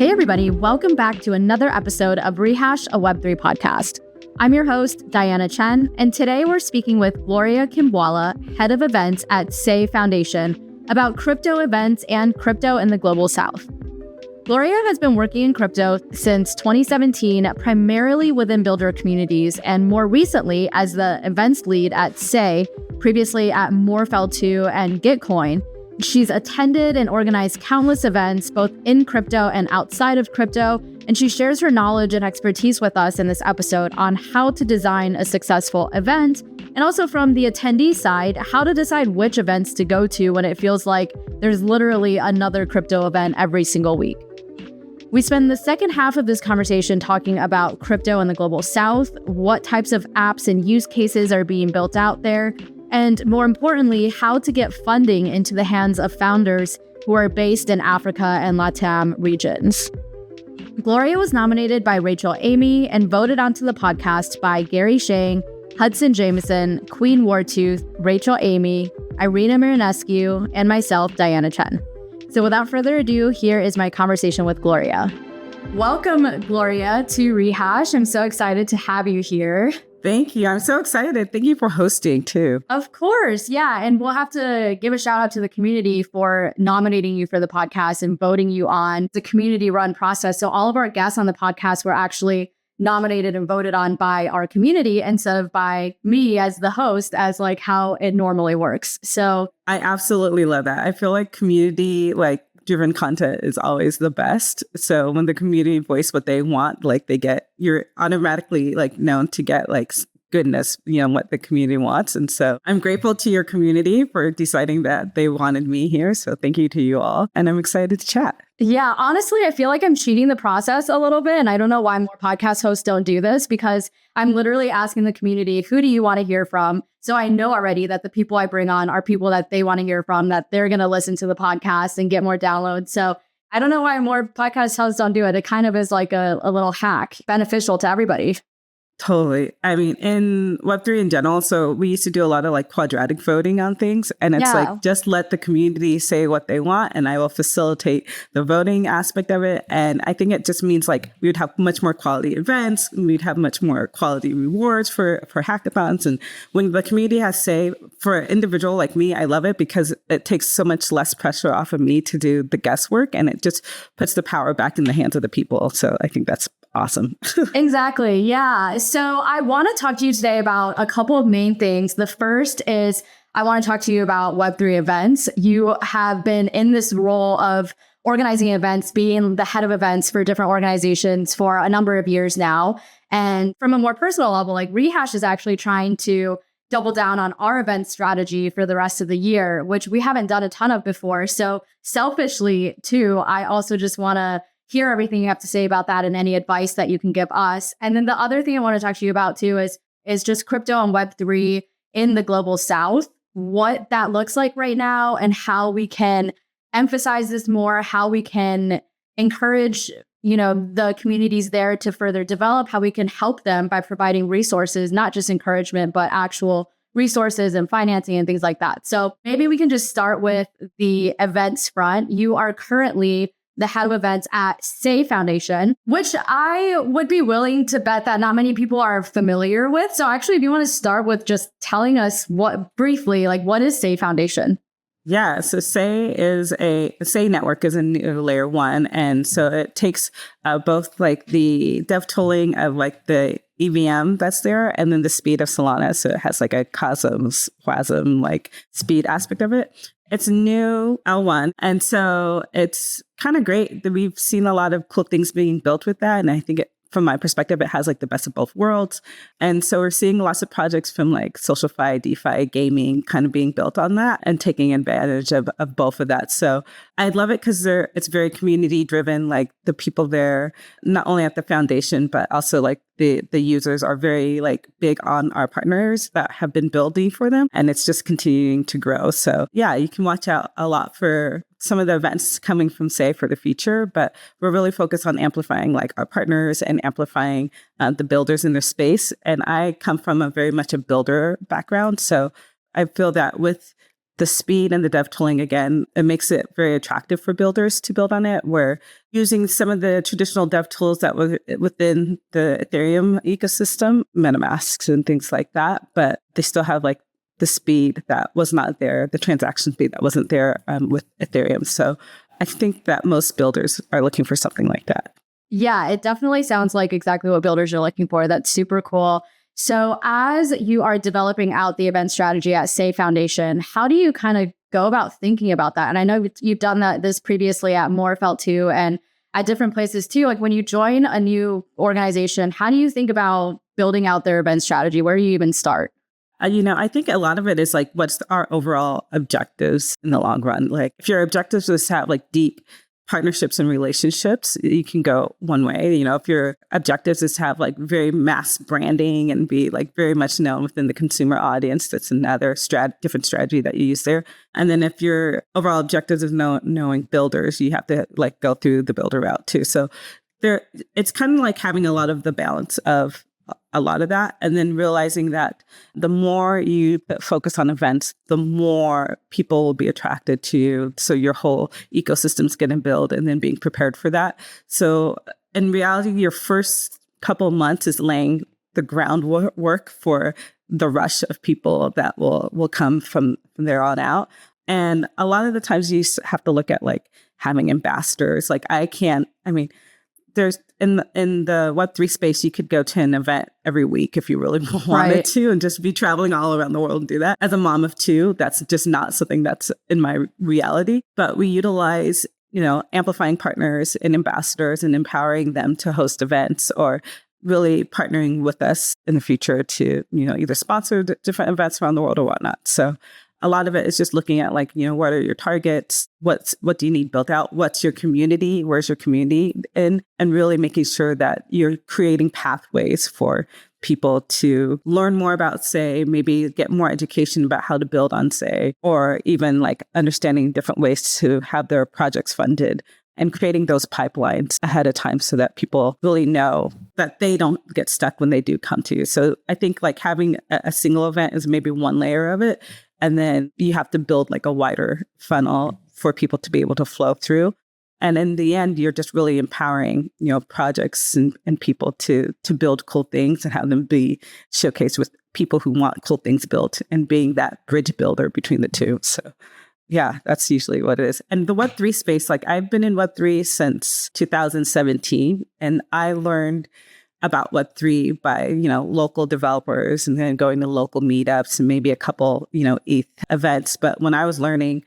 Hey everybody, welcome back to another episode of Rehash, a Web3 podcast. I'm your host, Diana Chen, and today we're speaking with Gloria Kimbwala, head of events at Sei Foundation, about crypto events and crypto in the global south. Gloria has been working in crypto since 2017, primarily within builder communities, and more recently as the events lead at Sei, previously at Morphle2 and Gitcoin. She's attended and organized countless events, both in crypto and outside of crypto, and she shares her knowledge and expertise with us in this episode on how to design a successful event, and also from the attendee side, how to decide which events to go to when it feels like there's literally another crypto event every single week. We spend the second half of this conversation talking about crypto in the global south, what types of apps and use cases are being built out there, and more importantly, how to get funding into the hands of founders who are based in Africa and LATAM regions. Gloria was nominated by Rachel Amy and voted onto the podcast by Gary Shang, Hudson Jameson, Queen Wartooth, Rachel Amy, Irina Marinescu, and myself, Diana Chen. So without further ado, here is my conversation with Gloria. Welcome, Gloria, to Rehash. I'm so excited to have you here. Thank you. I'm so excited. Thank you for hosting too. Of course. Yeah. And we'll have to give a shout out to the community for nominating you for the podcast and voting you on the community run process. So all of our guests on the podcast were actually nominated and voted on by our community instead of by me as the host, as like how it normally works. So I absolutely love that. I feel like community, driven content is always the best. So when the community voice what they want, you're automatically known to get goodness, what the community wants. And so I'm grateful to your community for deciding that they wanted me here. So thank you to you all. And I'm excited to chat. Yeah, honestly, I feel like I'm cheating the process a little bit. And I don't know why more podcast hosts don't do this, because I'm literally asking the community, who do you want to hear from? So I know already that the people I bring on are people that they want to hear from, that they're going to listen to the podcast and get more downloads. So I don't know why more podcast hosts don't do it. It kind of is like a little hack, beneficial to everybody. Totally. I mean, in Web3 in general, so we used to do a lot of quadratic voting on things. And it's just let the community say what they want, and I will facilitate the voting aspect of it. And I think it just means we would have much more quality events. We'd have much more quality rewards for hackathons. And when the community has say, for an individual like me, I love it because it takes so much less pressure off of me to do the guesswork, and it just puts the power back in the hands of the people. So I think that's awesome. Exactly. Yeah. So I want to talk to you today about a couple of main things. The first is I want to talk to you about Web3 events. You have been in this role of organizing events, being the head of events for different organizations for a number of years now. And from a more personal level, Rehash is actually trying to double down on our event strategy for the rest of the year, which we haven't done a ton of before. So selfishly too, I also just want to hear everything you have to say about that and any advice that you can give us. And then the other thing I want to talk to you about too is just crypto and Web3 in the global south, what that looks like right now and how we can emphasize this more, how we can encourage, the communities there to further develop, how we can help them by providing resources, not just encouragement, but actual resources and financing and things like that. So maybe we can just start with the events front. You are currently the head of events at Sei Foundation, which I would be willing to bet that not many people are familiar with. So actually, if you want to start with just telling us what is Sei Foundation? Yeah, so Sei network is a new layer one. And so it takes both the dev tooling of the EVM that's there, and then the speed of Solana. So it has a QASM speed aspect of it. It's a new L1. And so it's kind of great that we've seen a lot of cool things being built with that. And I think from my perspective, it has the best of both worlds. And so we're seeing lots of projects from SocialFi, DeFi, gaming kind of being built on that and taking advantage of both of that. So I love it because it's very community driven. The people there, not only at the foundation, but also the users are very big on our partners that have been building for them. And it's just continuing to grow. So yeah, you can watch out a lot for some of the events coming from Sei for the future, but we're really focused on amplifying our partners and amplifying the builders in their space. And I come from very much a builder background. So I feel that with the speed and the dev tooling, again, it makes it very attractive for builders to build on it, where using some of the traditional dev tools that were within the Ethereum ecosystem, MetaMasks and things like that, but they still have like the speed that was not there, the transaction speed that wasn't there with Ethereum. So I think that most builders are looking for something like that. Yeah, it definitely sounds like exactly what builders are looking for. That's super cool. So as you are developing out the event strategy at Sei Foundation, how do you kind of go about thinking about that? And I know you've done this previously at Morefelt too, and at different places too. Like when you join a new organization, how do you think about building out their event strategy? Where do you even start? I think a lot of it is like, what's our overall objectives in the long run? Like if your objectives is to have like deep partnerships and relationships, you can go one way. If your objectives is to have like very mass branding and be like very much known within the consumer audience, that's another different strategy that you use there. And then if your overall objectives is knowing builders, you have to like go through the builder route too. So it's kind of like having a lot of the balance of a lot of that, and then realizing that the more you focus on events, the more people will be attracted to you. So your whole ecosystem's getting built and then being prepared for that. So in reality, your first couple of months is laying the groundwork for the rush of people that will come from there on out. And a lot of the times you have to look at like having ambassadors. Like there's in the Web3 space, you could go to an event every week if you really wanted to, and just be traveling all around the world and do that. As a mom of two, that's just not something that's in my reality. But we utilize, amplifying partners and ambassadors and empowering them to host events, or really partnering with us in the future to, either sponsor different events around the world or whatnot. So a lot of it is just looking at like, what are your targets? What do you need built out? What's your community? Where's your community in? And really making sure that you're creating pathways for people to learn more about Sei, maybe get more education about how to build on Sei, or even like understanding different ways to have their projects funded, and creating those pipelines ahead of time so that people really know that they don't get stuck when they do come to you. So I think like having a single event is maybe one layer of it. And then you have to build like a wider funnel for people to be able to flow through. And in the end, you're just really empowering, projects and people to build cool things and have them be showcased with people who want cool things built, and being that bridge builder between the two. So yeah, that's usually what it is. And the Web3 space, like I've been in Web3 since 2017, and I learned about Web3 by, local developers, and then going to local meetups and maybe a couple, ETH events. But when I was learning,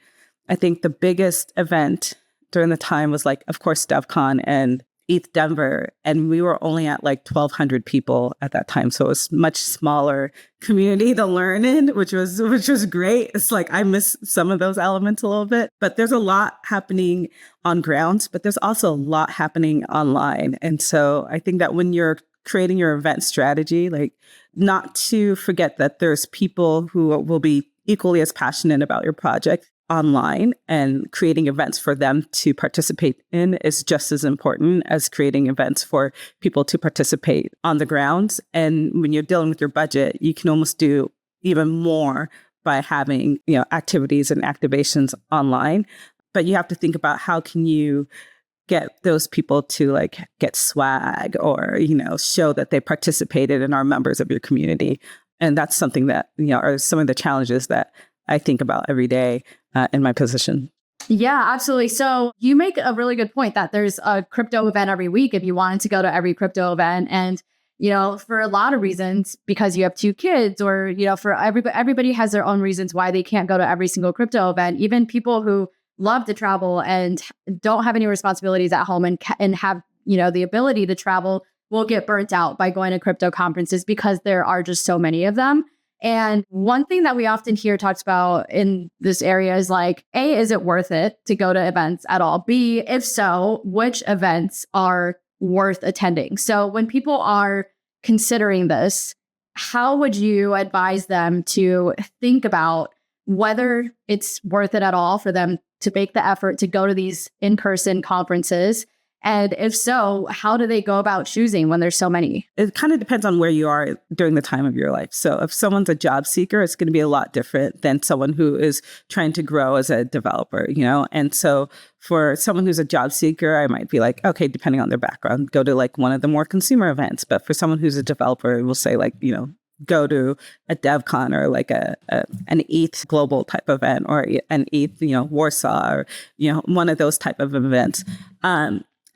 I think the biggest event during the time was like, of course, DevCon and ETH Denver. And we were only at like 1,200 people at that time. So it was much smaller community to learn in, which was great. It's like, I miss some of those elements a little bit, but there's a lot happening on ground, but there's also a lot happening online. And so I think that when you're creating your event strategy, like not to forget that there's people who will be equally as passionate about your project online, and creating events for them to participate in is just as important as creating events for people to participate on the ground. And when you're dealing with your budget, you can almost do even more by having, activities and activations online. But you have to think about how can you get those people to like get swag, or, show that they participated and are members of your community. And that's something that, are some of the challenges that I think about every day in my position. Yeah, absolutely. So you make a really good point that there's a crypto event every week if you wanted to go to every crypto event. And, for a lot of reasons, because you have two kids, or, for everybody has their own reasons why they can't go to every single crypto event. Even people who love to travel and don't have any responsibilities at home and have, the ability to travel will get burnt out by going to crypto conferences because there are just so many of them. And one thing that we often hear talked about in this area is like, A, is it worth it to go to events at all? B, if so, which events are worth attending? So when people are considering this, how would you advise them to think about whether it's worth it at all for them to make the effort to go to these in-person conferences? And if so, how do they go about choosing when there's so many? It kind of depends on where you are during the time of your life. So if someone's a job seeker, it's going to be a lot different than someone who is trying to grow as a developer, And so for someone who's a job seeker, I might be like, okay, depending on their background, go to like one of the more consumer events. But for someone who's a developer, we'll say like, go to a DevCon or like an ETH global type event or an ETH, Warsaw or, one of those type of events.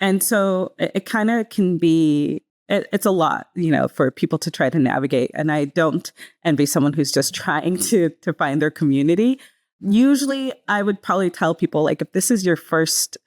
And so it kind of can be, it's a lot, for people to try to navigate. And I don't envy someone who's just trying to find their community. Usually I would probably tell people, like, if this is your first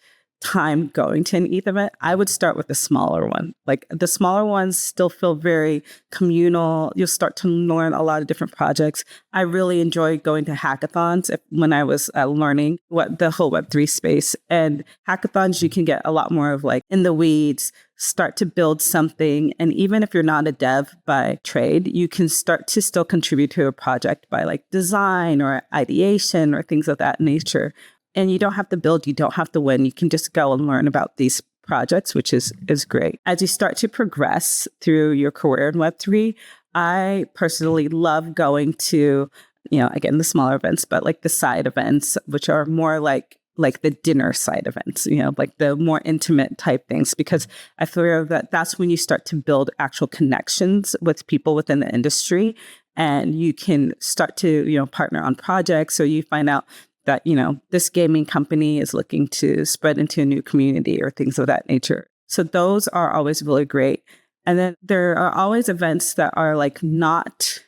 time going to an ETH event, I would start with the smaller one. Like the smaller ones still feel very communal. You'll start to learn a lot of different projects. I really enjoyed going to hackathons when I was learning what the whole Web3 space. And hackathons, you can get a lot more of like in the weeds, start to build something. And even if you're not a dev by trade, you can start to still contribute to a project by like design or ideation or things of that nature. And you don't have to build, you don't have to win. You can just go and learn about these projects, which is great. As you start to progress through your career in Web3, I personally love going to, again, the smaller events, but like the side events, which are more like the dinner side events, like the more intimate type things, because I feel that that's when you start to build actual connections with people within the industry. And you can start to, partner on projects. So you find out that, this gaming company is looking to spread into a new community or things of that nature. So those are always really great. And then there are always events that are like not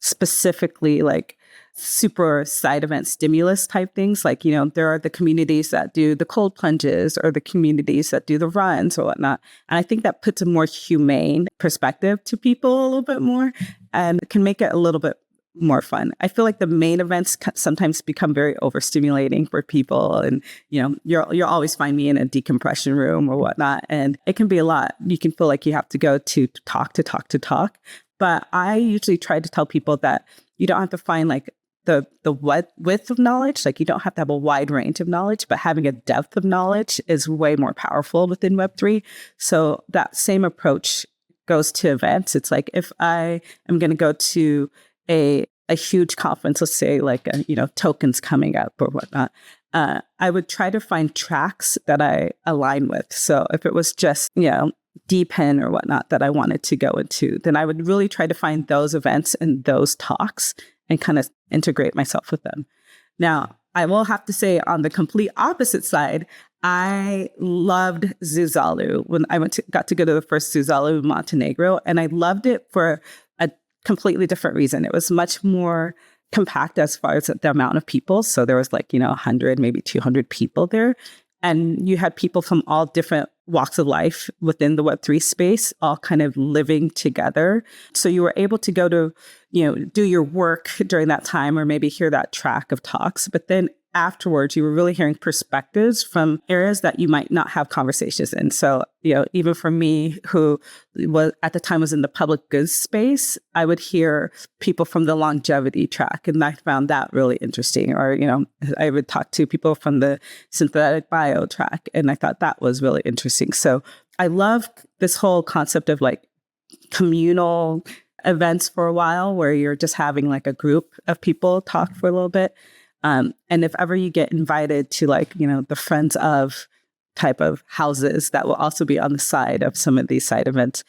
specifically like super side event stimulus type things. Like, there are the communities that do the cold plunges or the communities that do the runs or whatnot. And I think that puts a more humane perspective to people a little bit more and can make it a little bit more fun. I feel like the main events sometimes become very overstimulating for people. And, you'll always find me in a decompression room or whatnot. And it can be a lot. You can feel like you have to go to talk. But I usually try to tell people that you don't have to find like the width of knowledge. Like you don't have to have a wide range of knowledge, but having a depth of knowledge is way more powerful within Web3. So that same approach goes to events. It's like if I am going to go to a huge conference, let's say like, tokens coming up or whatnot, I would try to find tracks that I align with. So if it was just, DPen or whatnot that I wanted to go into, then I would really try to find those events and those talks and kind of integrate myself with them. Now, I will have to say on the complete opposite side, I loved Zuzalu when I got to go to the first Zuzalu in Montenegro, and I loved it for a completely different reason. It was much more compact as far as the amount of people. So there was like, 100, maybe 200 people there. And you had people from all different walks of life within the Web3 space, all kind of living together. So you were able to go to, do your work during that time or maybe hear that track of talks. But then afterwards, you were really hearing perspectives from areas that you might not have conversations in. So, even for me, who was at the time was in the public goods space, I would hear people from the longevity track. And I found that really interesting. Or, I would talk to people from the synthetic bio track. And I thought that was really interesting. So I love this whole concept of like communal events for a while where you're just having like a group of people talk for a little bit. And if ever you get invited to like, the friends of type of houses that will also be on the side of some of these side events,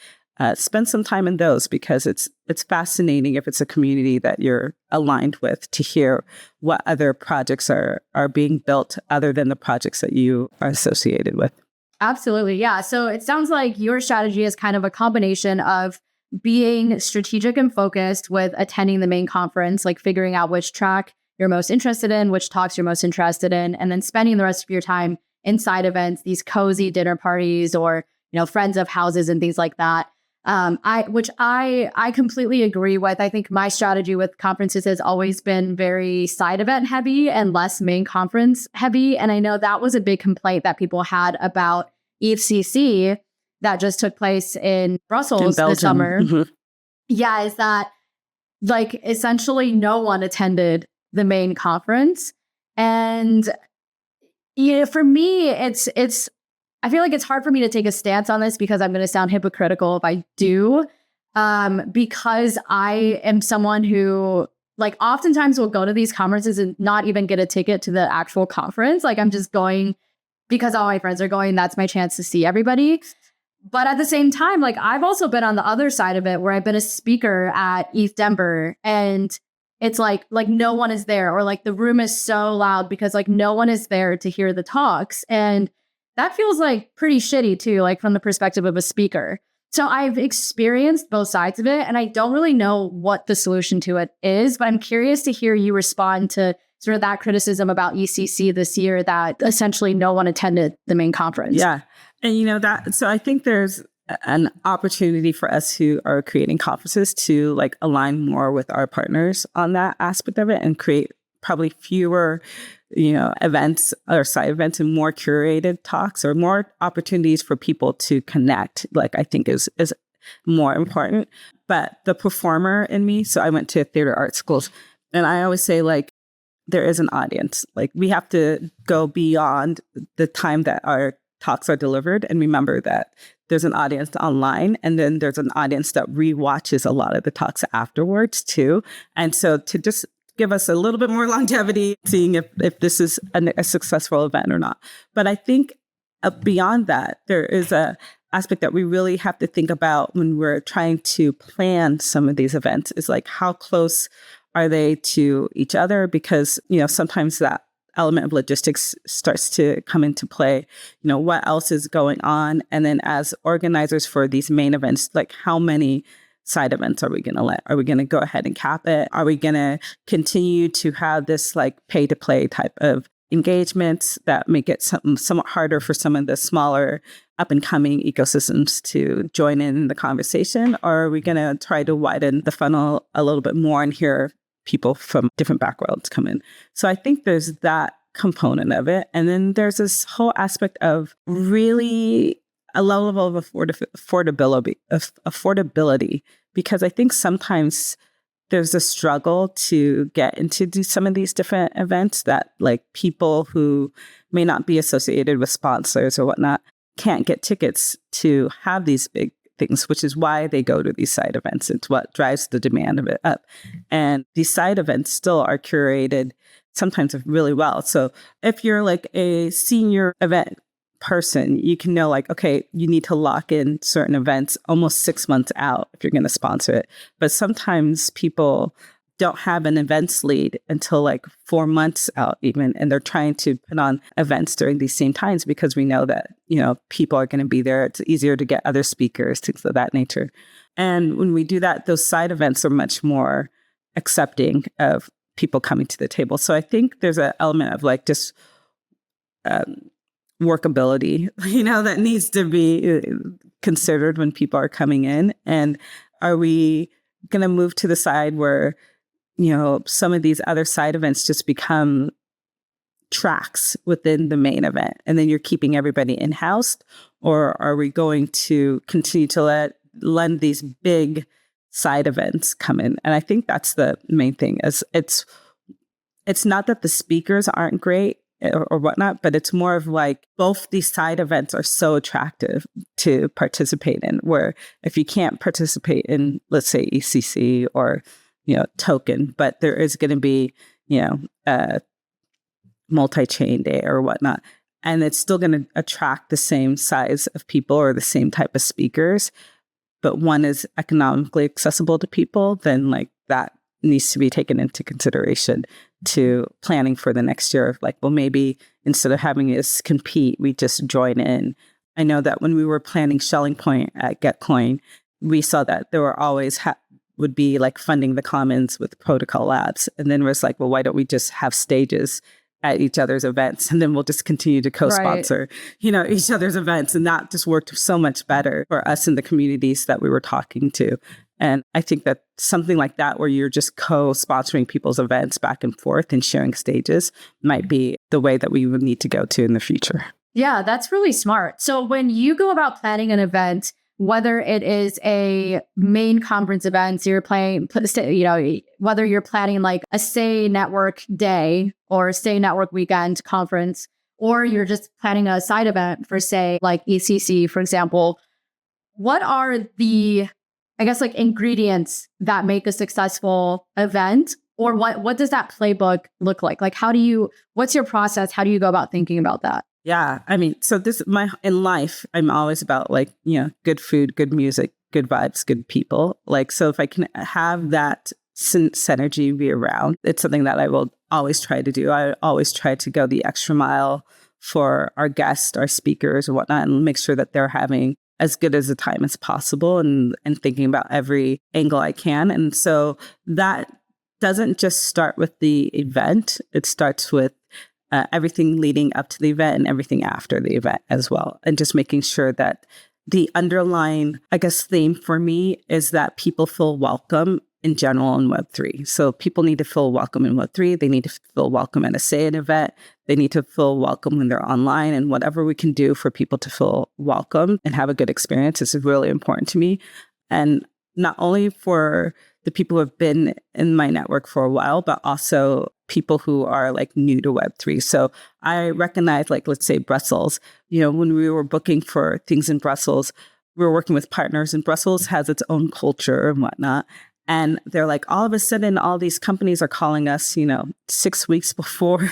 spend some time in those because it's fascinating if it's a community that you're aligned with to hear what other projects are being built other than the projects that you are associated with. Absolutely. Yeah. So it sounds like your strategy is kind of a combination of being strategic and focused with attending the main conference, like figuring out which track you're most interested in, which talks you're most interested in, and then spending the rest of your time inside events, these cozy dinner parties or, friends of houses and things like that. Which I completely agree with. I think my strategy with conferences has always been very side event heavy and less main conference heavy. And I know that was a big complaint that people had about ETHCC that just took place in Brussels this summer. Mm-hmm. Yeah, is that like essentially no one attended the main conference. And for me, it's I feel like it's hard for me to take a stance on this because I'm going to sound hypocritical if I do. Because I am someone who like oftentimes will go to these conferences and not even get a ticket to the actual conference. Like I'm just going because all my friends are going. That's my chance to see everybody. But at the same time, like I've also been on the other side of it where I've been a speaker at ETH Denver and it's like no one is there, or like the room is so loud because like no one is there to hear the talks. And that feels like pretty shitty too, like from the perspective of a speaker. So I've experienced both sides of it and I don't really know what the solution to it is, but I'm curious to hear you respond to sort of that criticism about ECC this year that essentially no one attended the main conference. Yeah. And so I think there's an opportunity for us who are creating conferences to like align more with our partners on that aspect of it and create probably fewer, events or side events and more curated talks or more opportunities for people to connect, like I think is more important. But the performer in me, so I went to theater art schools and I always say like, there is an audience. Like we have to go beyond the time that our talks are delivered and remember that there's an audience online and then there's an audience that rewatches a lot of the talks afterwards too. And so to just give us a little bit more longevity, seeing if this is a successful event or not. But I think beyond that, there is a aspect that we really have to think about when we're trying to plan some of these events is like how close are they to each other? Because, sometimes that element of logistics starts to come into play. What else is going on? And then as organizers for these main events, like how many side events are we going to let? Are we going to go ahead and cap it? Are we going to continue to have this like pay to play type of engagements that make it somewhat harder for some of the smaller up and coming ecosystems to join in the conversation? Or are we going to try to widen the funnel a little bit more and hear people from different backgrounds come in? So I think there's that component of it. And then there's this whole aspect of really a level of affordability, because I think sometimes there's a struggle to get into some of these different events that like people who may not be associated with sponsors or whatnot can't get tickets to have these big things, which is why they go to these side events. It's what drives the demand of it up. And these side events still are curated sometimes really well. So if you're like a senior event person, you can know like, okay, you need to lock in certain events almost 6 months out if you're going to sponsor it. But sometimes people don't have an events lead until like 4 months out even. And they're trying to put on events during these same times because we know that, people are going to be there. It's easier to get other speakers, things of that nature. And when we do that, those side events are much more accepting of people coming to the table. So I think there's an element of like just workability, that needs to be considered when people are coming in. And are we going to move to the side where some of these other side events just become tracks within the main event and then you're keeping everybody in-house? Or are we going to continue to lend these big side events come in? And I think that's the main thing. Is it's not that the speakers aren't great or whatnot, but it's more of like both these side events are so attractive to participate in, where if you can't participate in, let's say, ECC or token, but there is going to be, a multi-chain day or whatnot. And it's still going to attract the same size of people or the same type of speakers, but one is economically accessible to people, then like that needs to be taken into consideration to planning for the next year. Like, well, maybe instead of having us compete, we just join in. I know that when we were planning Shelling Point at GetCoin, we saw that there were always would be like funding the commons with Protocol Labs. And then it was like, well, why don't we just have stages at each other's events? And then we'll just continue to co-sponsor, each other's events. And that just worked so much better for us in the communities that we were talking to. And I think that something like that, where you're just co-sponsoring people's events back and forth and sharing stages, might be the way that we would need to go to in the future. Yeah, that's really smart. So when you go about planning an event, whether it is a main conference event, so you're planning, whether you're planning like a Sei Network Day or a Sei Network Weekend conference, or you're just planning a side event for, say, like ECC, for example, what are the, I guess, like ingredients that make a successful event? Or what does that playbook look like? Like, what's your process? How do you go about thinking about that? Yeah. I mean, so in life, I'm always about like, good food, good music, good vibes, good people. Like, so if I can have that synergy be around, it's something that I will always try to do. I always try to go the extra mile for our guests, our speakers and whatnot, and make sure that they're having as good as a time as possible and thinking about every angle I can. And so that doesn't just start with the event. It starts with everything leading up to the event and everything after the event as well. And just making sure that the underlying, I guess, theme for me is that people feel welcome in general in Web3. So people need to feel welcome in Web3. They need to feel welcome at a Say event. They need to feel welcome when they're online, and whatever we can do for people to feel welcome and have a good experience is really important to me. And not only for the people who have been in my network for a while, but also people who are like new to Web3. So I recognize, like, let's say Brussels, when we were booking for things in Brussels, we were working with partners, and Brussels has its own culture and whatnot. And they're like, all of a sudden, all these companies are calling us, 6 weeks before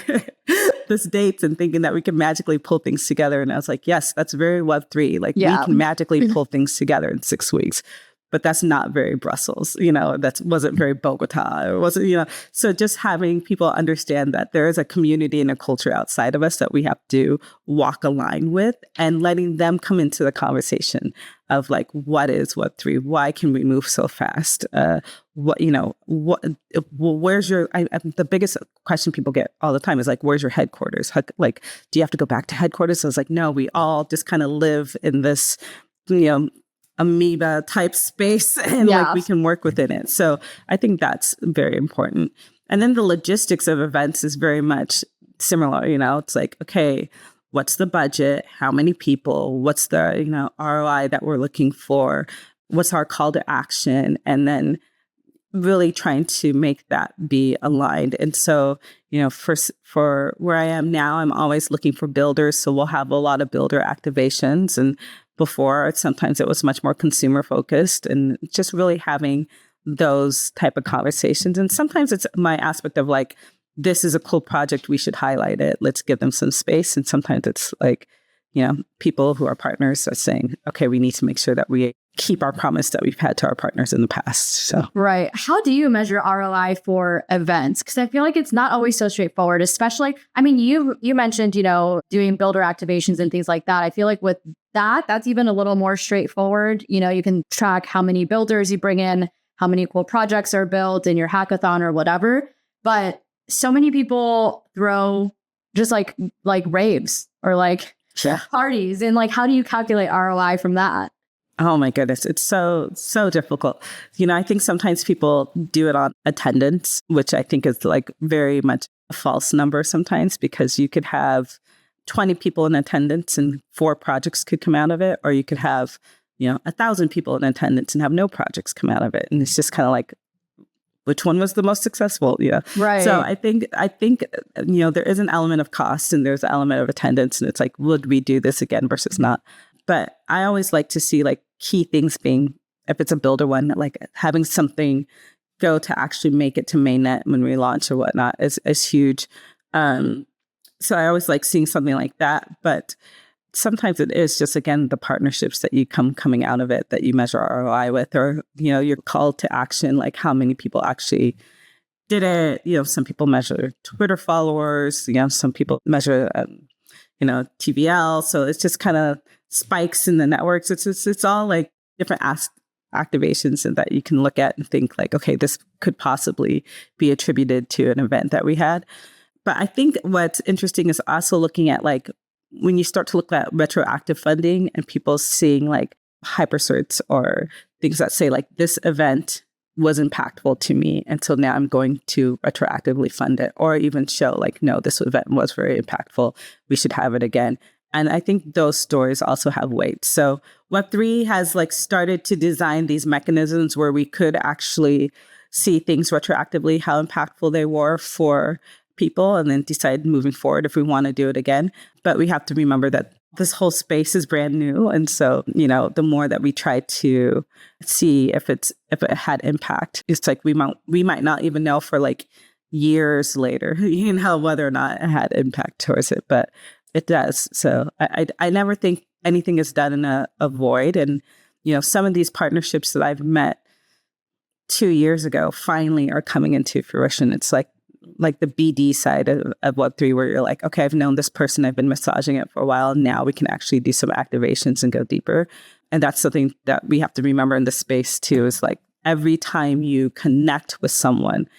this date and thinking that we can magically pull things together. And I was like, yes, that's very Web3. Like, we can magically pull things together in 6 weeks. But that's not very Brussels, that wasn't very Bogota. It wasn't, so just having people understand that there is a community and a culture outside of us that we have to walk a line with, and letting them come into the conversation of like, what is Web3? Why can we move so fast? Where's your, the biggest question people get all the time is like, where's your headquarters? Like, do you have to go back to headquarters? So I was like, no, we all just kind of live in this, amoeba type space, and like we can work within it. So I think that's very important. And then the logistics of events is very much similar. It's like, okay, what's the budget? How many people? What's the, ROI that we're looking for? What's our call to action? And then really trying to make that be aligned. And so, for where I am now, I'm always looking for builders. So we'll have a lot of builder activations, and before, sometimes it was much more consumer focused, and just really having those type of conversations. And sometimes it's my aspect of like, this is a cool project, we should highlight it. Let's give them some space. And sometimes it's like, people who are partners are saying, okay, we need to make sure that we keep our promise that we've had to our partners in the past. So, right. How do you measure ROI for events? Because I feel like it's not always so straightforward, especially, I mean, you mentioned, doing builder activations and things like that. I feel like with that's even a little more straightforward. You can track how many builders you bring in, how many cool projects are built in your hackathon or whatever. But so many people throw just like raves or like parties, and like, how do you calculate ROI from that? Oh my goodness. It's so difficult. I think sometimes people do it on attendance, which I think is like very much a false number sometimes, because you could have 20 people in attendance and 4 projects could come out of it. Or you could have, 1,000 people in attendance and have no projects come out of it. And it's just kind of like, which one was the most successful? Right. So I think, there is an element of cost and there's an element of attendance. And it's like, would we do this again versus not? But I always like to see like key things being, if it's a builder one, like having something go to actually make it to mainnet when we launch or whatnot is huge. So I always like seeing something like that. But sometimes it is just, again, the partnerships that you coming out of it that you measure ROI with, or, your call to action, like how many people actually did it. Some people measure Twitter followers, some people measure, TVL. So it's just kind of spikes in the networks. It's all like different activations and that you can look at and think like, okay, this could possibly be attributed to an event that we had. But I think what's interesting is also looking at like, when you start to look at retroactive funding and people seeing like hypercerts or things that say like, this event was impactful to me, and so now I'm going to retroactively fund it, or even show like, no, this event was very impactful, we should have it again. And I think those stories also have weight. So Web3 has like started to design these mechanisms where we could actually see things retroactively, how impactful they were for people and then decide moving forward if we want to do it again. But we have to remember that this whole space is brand new. And so, the more that we try to see if it had impact, it's like we might not even know for like years later, whether or not it had impact towards it, but it does. So I never think anything is done in a void. And, some of these partnerships that I've met 2 years ago finally are coming into fruition. It's like the BD side of Web3, where you're like, okay, I've known this person, I've been massaging it for a while. Now we can actually do some activations and go deeper. And that's something that we have to remember in this space too, is like every time you connect with someone,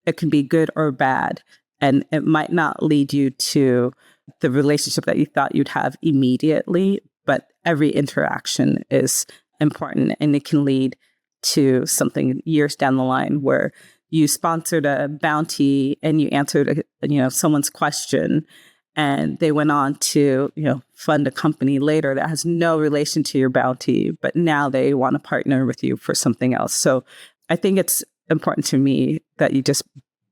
it can be good or bad. And it might not lead you to the relationship that you thought you'd have immediately, but every interaction is important, and it can lead to something years down the line where you sponsored a bounty and you answered someone's question, and they went on to fund a company later that has no relation to your bounty, but now they want to partner with you for something else. So I think it's important to me that you just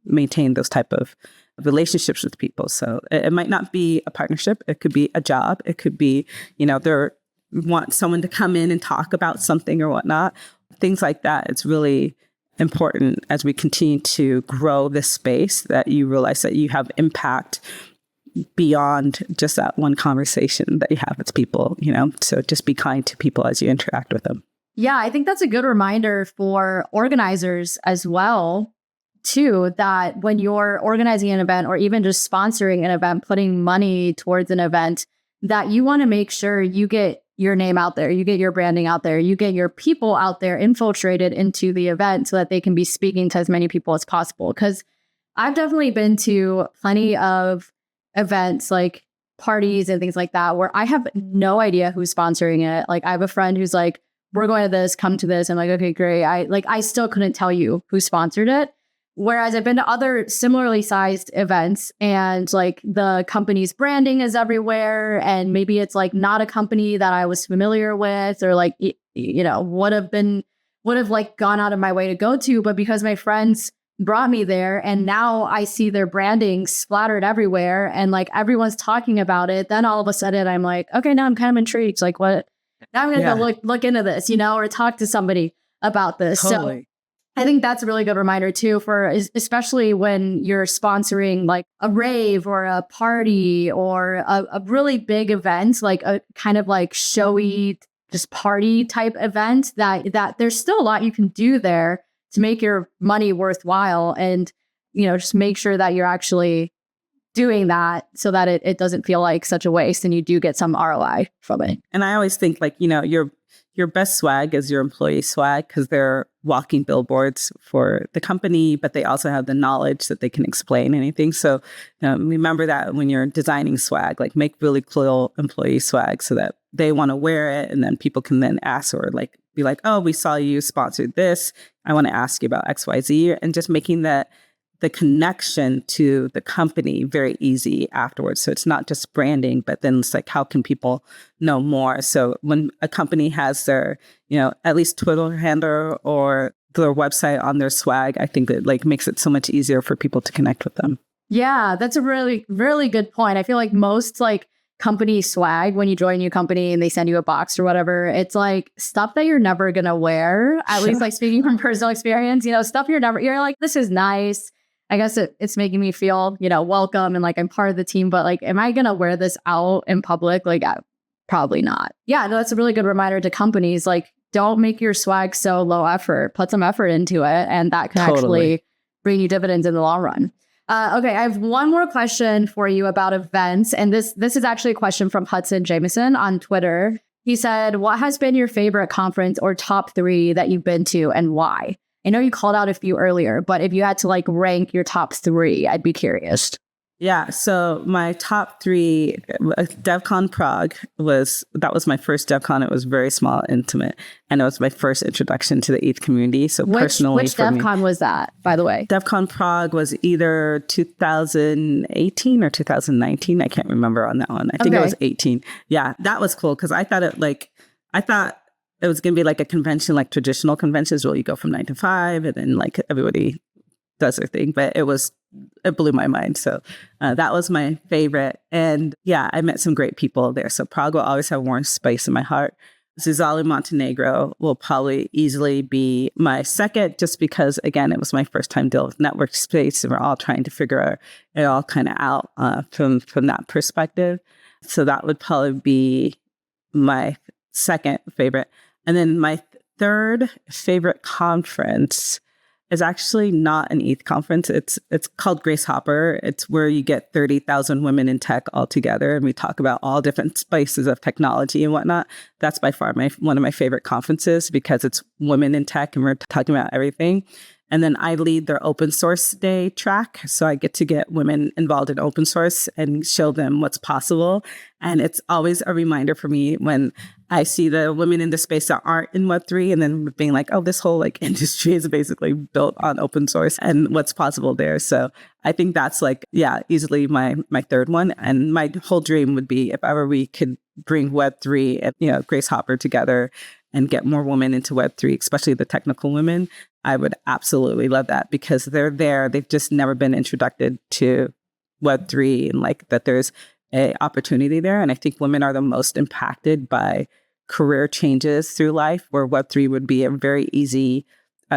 maintain those type of relationships with people. So it might not be a partnership. It could be a job. It could be, they want someone to come in and talk about something or whatnot. Things like that. It's really important as we continue to grow this space that you realize that you have impact beyond just that one conversation that you have with people, So just be kind to people as you interact with them. Yeah, I think that's a good reminder for organizers as well, too, that when you're organizing an event or even just sponsoring an event, putting money towards an event, that you want to make sure you get your name out there, you get your branding out there, you get your people out there infiltrated into the event so that they can be speaking to as many people as possible. Because I've definitely been to plenty of events, like parties and things like that, where I have no idea who's sponsoring it. Like, I have a friend who's like, we're going to this, come to this. I'm like, okay, great. I still couldn't tell you who sponsored it. Whereas I've been to other similarly sized events and like the company's branding is everywhere. And maybe it's like not a company that I was familiar with or like, would have like gone out of my way to go to. But because my friends brought me there and now I see their branding splattered everywhere and like everyone's talking about it, then all of a sudden I'm like, okay, now I'm kind of intrigued. Like, what? Now I'm going to go look into this, or talk to somebody about this. Totally. So I think that's a really good reminder too, for especially when you're sponsoring like a rave or a party or a really big event, like a kind of like showy, just party type event, that there's still a lot you can do there to make your money worthwhile, and just make sure that you're actually doing that so that it doesn't feel like such a waste and you do get some ROI from it. And I always think like, your best swag is your employee swag, because they're walking billboards for the company, but they also have the knowledge that they can explain anything. So remember that when you're designing swag, like make really cool employee swag so that they want to wear it. And then people can then ask or like be like, oh, we saw you sponsored this. I want to ask you about XYZ. And just making the connection to the company very easy afterwards. So it's not just branding, but then it's like, how can people know more? So when a company has their, at least Twitter handle or their website on their swag, I think it like makes it so much easier for people to connect with them. Yeah, that's a really, really good point. I feel like most like company swag, when you join a new company and they send you a box or whatever, it's like stuff that you're never going to wear, at least like speaking from personal experience, stuff you're like, this is nice. I guess it's making me feel, welcome and like I'm part of the team, but like, am I going to wear this out in public? Like, probably not. Yeah, no, that's a really good reminder to companies. Like, don't make your swag so low effort, put some effort into it. And that can actually bring you dividends in the long run. Okay, I have one more question for you about events. And this is actually a question from Hudson Jameson on Twitter. He said, what has been your favorite conference or top 3 that you've been to and why? I know you called out a few earlier, but if you had to like rank your top 3, I'd be curious. Yeah. So my top 3, DevCon Prague was my first DevCon. It was very small, intimate. And it was my first introduction to the ETH community. So personally, which DevCon was that, by the way? DevCon Prague was either 2018 or 2019. I can't remember on that one. I think it was 18. Yeah, that was cool because I thought it was going to be like a convention, like traditional conventions where you go from 9 to 5 and then like everybody does their thing. But it was it blew my mind. So that was my favorite. And yeah, I met some great people there. So Prague will always have a warm space in my heart. Zizali, Montenegro will probably easily be my second, just because, again, it was my first time dealing with network space, and we're all trying to figure it all kind of out from that perspective. So that would probably be my second favorite. And then my third favorite conference is actually not an ETH conference. It's called Grace Hopper. It's where you get 30,000 women in tech all together, and we talk about all different spaces of technology and whatnot. That's by far one of my favorite conferences, because it's women in tech and we're talking about everything. And then I lead their open source day track. So I get to get women involved in open source and show them what's possible. And it's always a reminder for me when I see the women in the space that aren't in Web3, and then being like, oh, this whole like industry is basically built on open source and what's possible there. So I think that's like, yeah, easily my third one. And my whole dream would be if ever we could bring Web3 and, Grace Hopper together and get more women into Web3, especially the technical women. I would absolutely love that, because they're there. They've just never been introduced to Web3, and like that there's a opportunity there. And I think women are the most impacted by career changes through life, where Web3 would be a very easy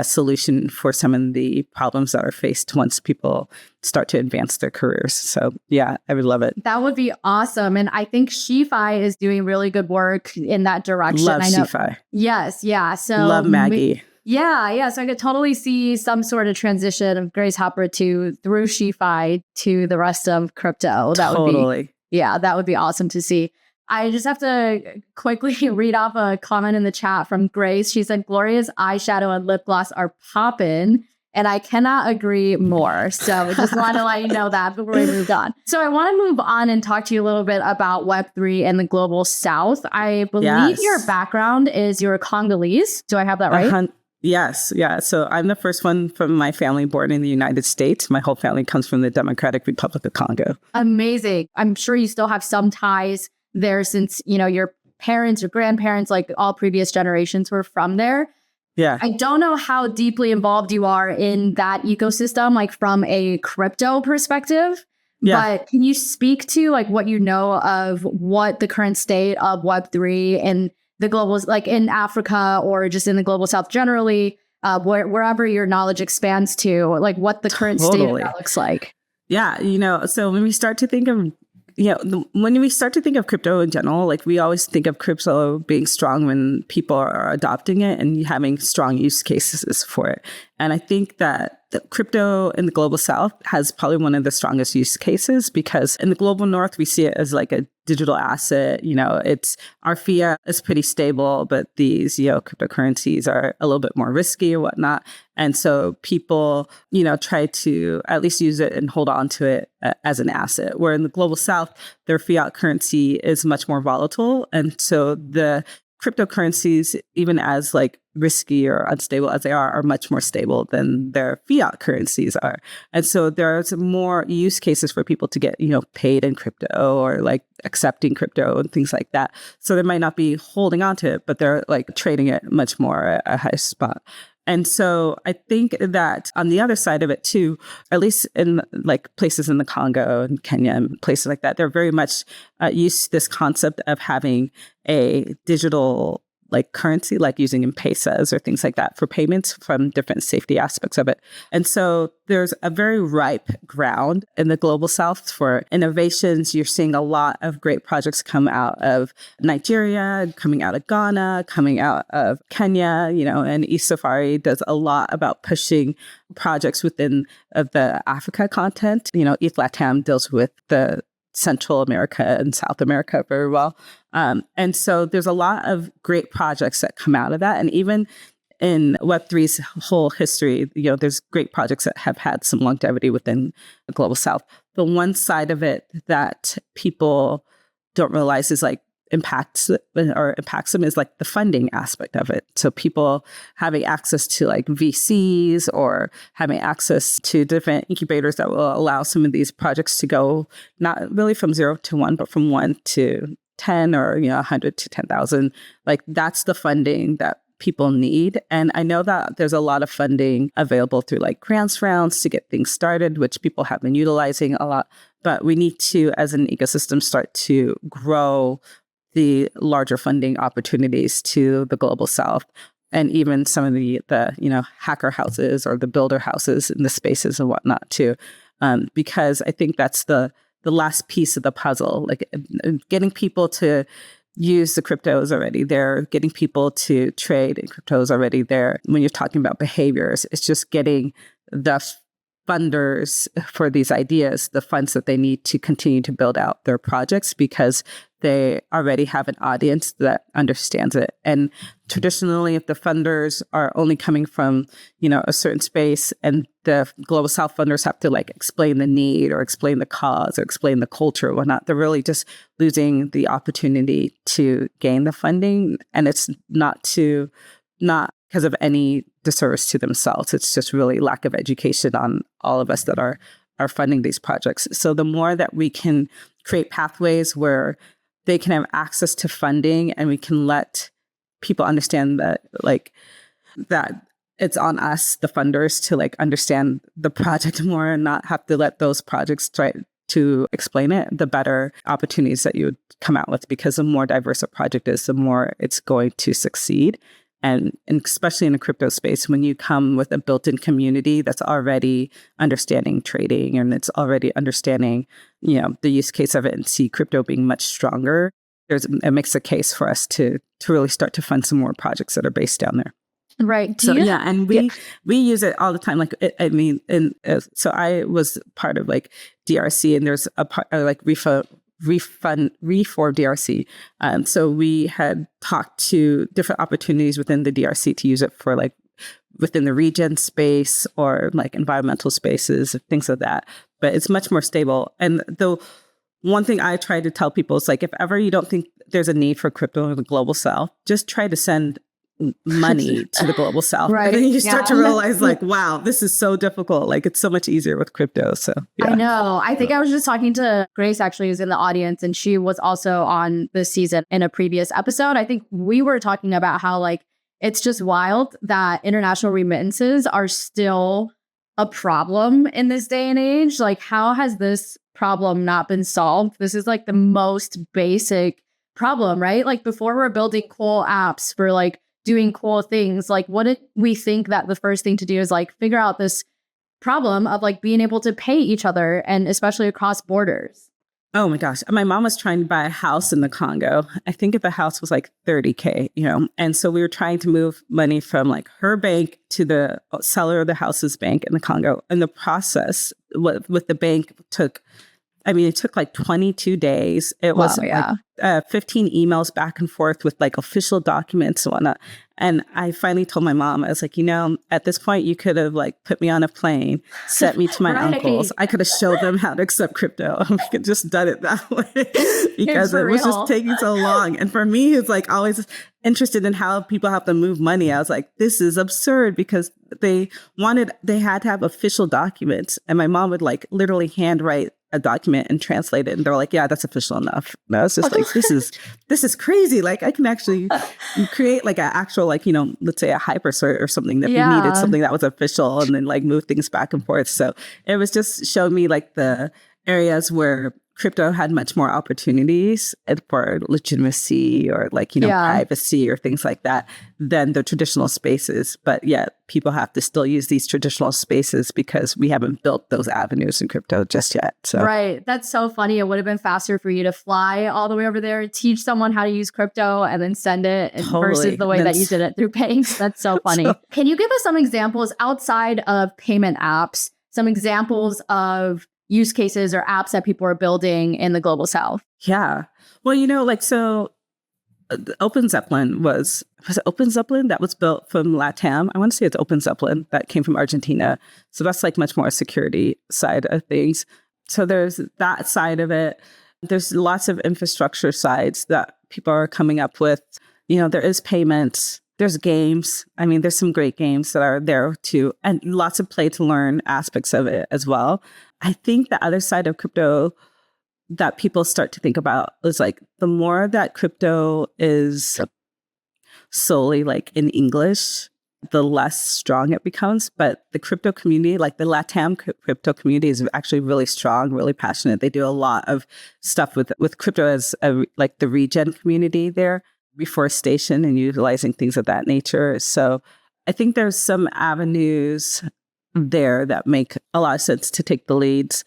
solution for some of the problems that are faced once people start to advance their careers. So yeah, I would love it. That would be awesome. And I think SheFi is doing really good work in that direction. Love I know. SheFi. Yes. Yeah. So love Maggie. Yeah. So I could totally see some sort of transition of Grace Hopper through SheFi to the rest of crypto. That would be awesome to see. I just have to quickly read off a comment in the chat from Grace. She said, Gloria's eyeshadow and lip gloss are poppin', and I cannot agree more. So just want to let you know that before we moved on. So I want to move on and talk to you a little bit about Web3 and the global South. I believe your background is you're Congolese. Do I have that right? Yes. Yeah. So I'm the first one from my family born in the United States. My whole family comes from the Democratic Republic of Congo. Amazing. I'm sure you still have some ties there, since, your parents or grandparents, like all previous generations, were from there. Yeah. I don't know how deeply involved you are in that ecosystem, like from a crypto perspective. Yeah. But can you speak to like what you know of what the current state of Web3 and the global, like in Africa or just in the global South generally, wherever your knowledge expands to, like what the current state of that looks like? Yeah. So when we start to think of when we start to think of crypto in general, like we always think of crypto being strong when people are adopting it and having strong use cases for it. And I think that the crypto in the global South has probably one of the strongest use cases, because in the global North, we see it as like a digital asset. It's our fiat is pretty stable, but these, cryptocurrencies are a little bit more risky or whatnot. And so people, try to at least use it and hold on to it as an asset. Where in the global South, their fiat currency is much more volatile. And so the cryptocurrencies, even as like risky or unstable as they are much more stable than their fiat currencies are. And so there's more use cases for people to get, paid in crypto or like accepting crypto and things like that. So they might not be holding on to it, but they're like trading it much more at a high spot. And so I think that on the other side of it too, at least in like places in the Congo and Kenya and places like that, they're very much used to this concept of having a digital like currency, like using M-Pesas or things like that for payments from different safety aspects of it. And so there's a very ripe ground in the global South for innovations. You're seeing a lot of great projects come out of Nigeria, coming out of Ghana, coming out of Kenya, and East Safari does a lot about pushing projects within the Africa content. ETH LATAM deals with the Central America and South America very well. And so there's a lot of great projects that come out of that. And even in Web3's whole history, there's great projects that have had some longevity within the global South. The one side of it that people don't realize is like impacts them is like the funding aspect of it. So people having access to like VCs or having access to different incubators that will allow some of these projects to go not really from 0 to 1, but from 1 to 10 or 100 to 10,000. Like that's the funding that people need. And I know that there's a lot of funding available through like grants rounds to get things started, which people have been utilizing a lot. But we need to, as an ecosystem, start to grow the larger funding opportunities to the global south, and even some of the hacker houses or the builder houses in the spaces and whatnot too, because I think that's the last piece of the puzzle. Like getting people to use the crypto is already there. Getting people to trade in crypto is already there. When you're talking about behaviors, it's just getting the funders for these ideas the funds that they need to continue to build out their projects, because they already have an audience that understands it. And traditionally, if the funders are only coming from, a certain space, and the Global South funders have to like explain the need or explain the cause or explain the culture or whatnot, they're really just losing the opportunity to gain the funding. And it's not because of any disservice to themselves. It's just really lack of education on all of us that are funding these projects. So the more that we can create pathways where they can have access to funding, and we can let people understand that that it's on us, the funders, to like understand the project more and not have to let those projects try to explain it, the better opportunities that you would come out with, because the more diverse a project is, the more it's going to succeed. And especially in the crypto space, when you come with a built-in community that's already understanding trading and it's already understanding, the use case of it, and see crypto being much stronger, it makes a case for us to really start to fund some more projects that are based down there. Right. And we use it all the time. Like, so I was part of like DRC, and there's a part like Reform DRC. So we had talked to different opportunities within the DRC to use it for like within the region space or like environmental spaces, things like that. But it's much more stable. And the one thing I try to tell people is like, if ever you don't think there's a need for crypto in the global south, just try to send money to the global south. Right. And then you start to realize like, wow, this is so difficult. Like, it's so much easier with crypto. So yeah. I know. I think I was just talking to Grace, actually, who's in the audience, and she was also on this season in a previous episode. I think we were talking about how like it's just wild that international remittances are still a problem in this day and age. Like, how has this problem not been solved? This is like the most basic problem, right? Like, before we're building cool apps for like doing cool things, like what did we think that the first thing to do is like figure out this problem of like being able to pay each other, and especially across borders? Oh my gosh. My mom was trying to buy a house in the Congo. I think the house was like 30K, And so we were trying to move money from like her bank to the seller of the house's bank in the Congo. And the process with the bank it took like 22 days. It was 15 emails back and forth with like official documents and whatnot. And I finally told my mom, I was like, at this point, you could have like put me on a plane, sent me to my uncles. I could have showed them how to accept crypto. We could just done it that way because it was just taking so long. And for me, it's like always interested in how people have to move money. I was like, this is absurd, because they had to have official documents. And my mom would like literally handwrite a document and translate it, and they're like, yeah, that's official enough. No, it's just like, this is crazy. Like, I can actually create like an actual, like, let's say a hypercert or something that we needed something that was official, and then like move things back and forth. So it was just showed me like the areas where crypto had much more opportunities for legitimacy or like, privacy or things like that than the traditional spaces. But yet people have to still use these traditional spaces because we haven't built those avenues in crypto just yet. So right. That's so funny. It would have been faster for you to fly all the way over there, teach someone how to use crypto, and then send it versus the way that you did it through banks. That's so funny. Can you give us some examples outside of payment apps, some examples of use cases or apps that people are building in the global south? Yeah. Well, so Open Zeppelin was it Open Zeppelin that was built from LATAM? I want to say it's Open Zeppelin that came from Argentina. So that's like much more security side of things. So there's that side of it. There's lots of infrastructure sides that people are coming up with. There is payments. There's games. There's some great games that are there too, and lots of play to learn aspects of it as well. I think the other side of crypto that people start to think about is like the more that crypto is solely like in English, the less strong it becomes. But the crypto community, like the LATAM crypto community, is actually really strong, really passionate. They do a lot of stuff with crypto as like the regen community there, reforestation and utilizing things of that nature. So I think there's some avenues there that make a lot of sense to take the leads.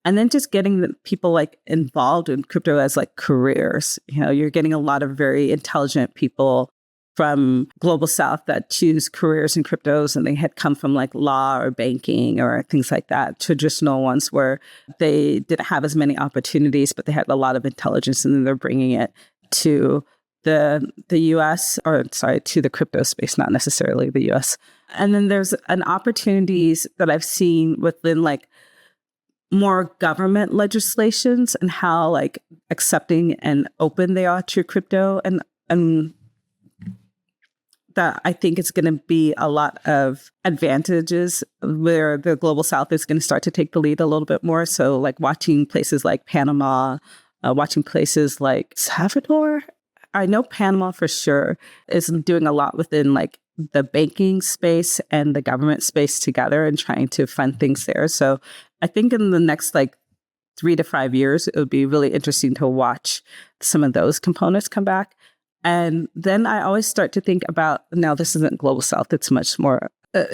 And then just getting the people like involved in crypto as like careers. You're getting a lot of very intelligent people from Global South that choose careers in cryptos, and they had come from like law or banking or things like that, traditional ones where they didn't have as many opportunities, but they had a lot of intelligence, and then they're bringing it to the US, or sorry, to the crypto space, not necessarily the US. And then there's an opportunities that I've seen within like more government legislations and how like accepting and open they are to crypto, and that I think it's going to be a lot of advantages where the Global South is going to start to take the lead a little bit more. So like watching places like Panama, watching places like Salvador. I know Panama for sure is doing a lot within like the banking space and the government space together and trying to fund things there. So I think in the next like 3 to 5 years, it would be really interesting to watch some of those components come back. And then I always start to think about, now this isn't Global South, it's much more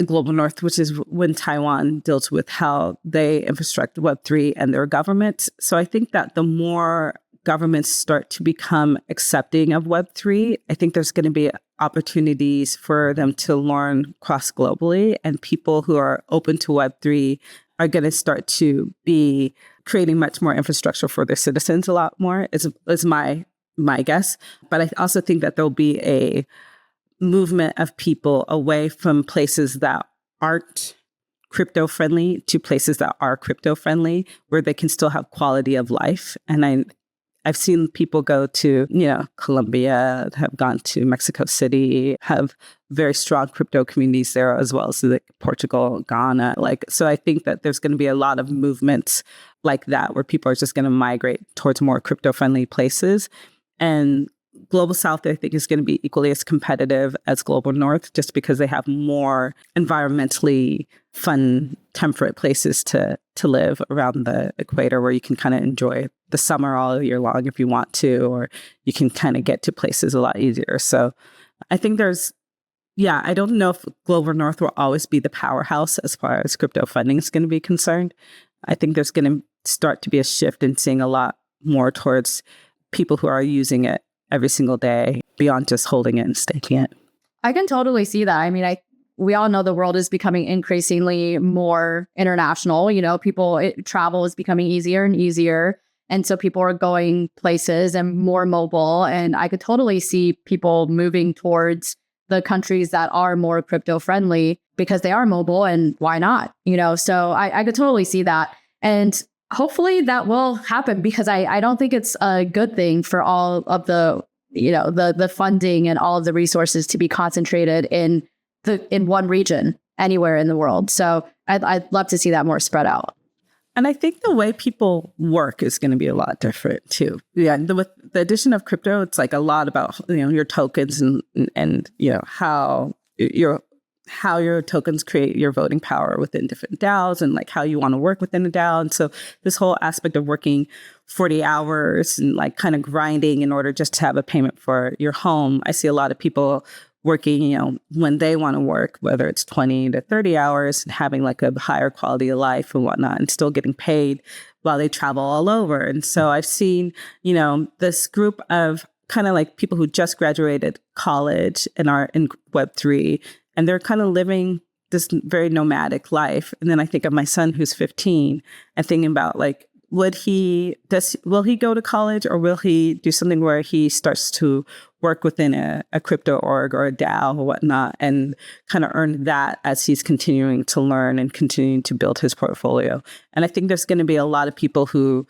Global North, which is when Taiwan deals with how they infrastructure Web3 and their government. So I think that the more governments start to become accepting of Web3, I think there's going to be opportunities for them to learn cross-globally, and people who are open to Web3 are going to start to be creating much more infrastructure for their citizens a lot more, is my guess. But I also think that there'll be a movement of people away from places that aren't crypto friendly to places that are crypto friendly, where they can still have quality of life. And I've seen people go to, Colombia, have gone to Mexico City, have very strong crypto communities there, as well as like Portugal, Ghana. So I think that there's going to be a lot of movements like that where people are just going to migrate towards more crypto friendly places. And Global South, I think, is going to be equally as competitive as Global North, just because they have more environmentally fun, temperate places to live around the equator, where you can kind of enjoy the summer all year long if you want to, or you can kind of get to places a lot easier. So I think I don't know if Global North will always be the powerhouse as far as crypto funding is going to be concerned. I think there's going to start to be a shift in seeing a lot more towards people who are using it every single day beyond just holding it and staking it. I can totally see that. I mean, we all know the world is becoming increasingly more international. Travel is becoming easier and easier. And so people are going places and more mobile. And I could totally see people moving towards the countries that are more crypto friendly because they are mobile, and why not? So I could totally see that. And hopefully that will happen, because I don't think it's a good thing for all of the funding and all of the resources to be concentrated in one region anywhere in the world. So I'd love to see that more spread out. And I think the way people work is going to be a lot different too. Yeah, with the addition of crypto, it's like a lot about your tokens and how your tokens create your voting power within different DAOs, and like how you want to work within a DAO. And so this whole aspect of working 40 hours and like kind of grinding in order just to have a payment for your home. I see a lot of people working, when they want to work, whether it's 20 to 30 hours, and having like a higher quality of life and whatnot, and still getting paid while they travel all over. And so I've seen, this group of kind of like people who just graduated college and are in Web3, and they're kind of living this very nomadic life. And then I think of my son who's 15 and thinking about like, will he go to college, or will he do something where he starts to work within a crypto org or a DAO or whatnot, and kind of earn that as he's continuing to learn and continuing to build his portfolio. And I think there's going to be a lot of people who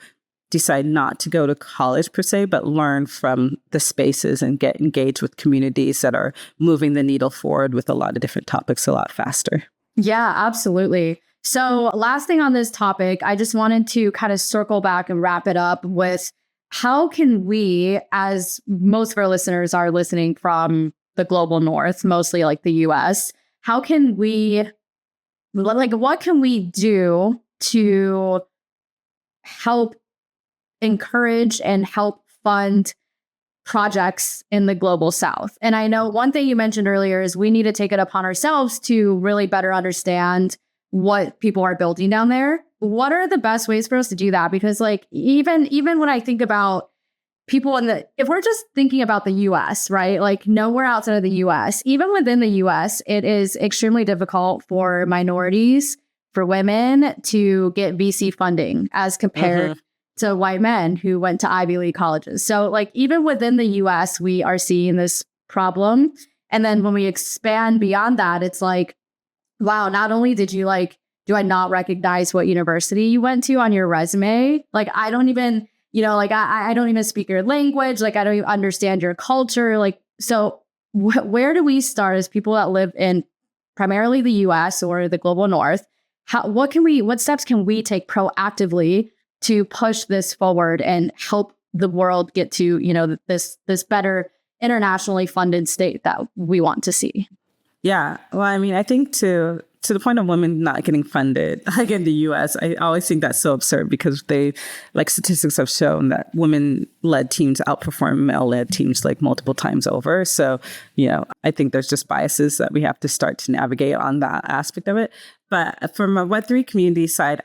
decide not to go to college per se, but learn from the spaces and get engaged with communities that are moving the needle forward with a lot of different topics a lot faster. Yeah, absolutely. So last thing on this topic, I just wanted to kind of circle back and wrap it up with, how can we, as most of our listeners are listening from the global north, mostly like the US. How can we, like, what can we do to help encourage and help fund projects in the global south? And I know one thing you mentioned earlier is we need to take it upon ourselves to really better understand what people are building down there. What are the best ways for us to do that? Because like even when I think about people if we're just thinking about the US, right? Like nowhere outside of the US, even within the US, it is extremely difficult for minorities, for women to get VC funding as compared to white men who went to Ivy League colleges. So like even within the US, we are seeing this problem. And then when we expand beyond that, it's like, wow, not only did you like, do I not recognize what university you went to on your resume? Like, I don't even, like I don't even speak your language. Like, I don't even understand your culture. Like, so where do we start as people that live in primarily the US or the global north? What steps can we take proactively to push this forward and help the world get to, this better internationally funded state that we want to see? Yeah. Well, I mean, I think to the point of women not getting funded, like in the US, I always think that's so absurd because statistics have shown that women-led teams outperform male-led teams like multiple times over. So, I think there's just biases that we have to start to navigate on that aspect of it. But from a Web3 community side,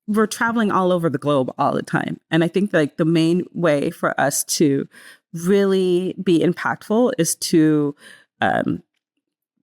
we're traveling all over the globe all the time. And I think like the main way for us to really be impactful is to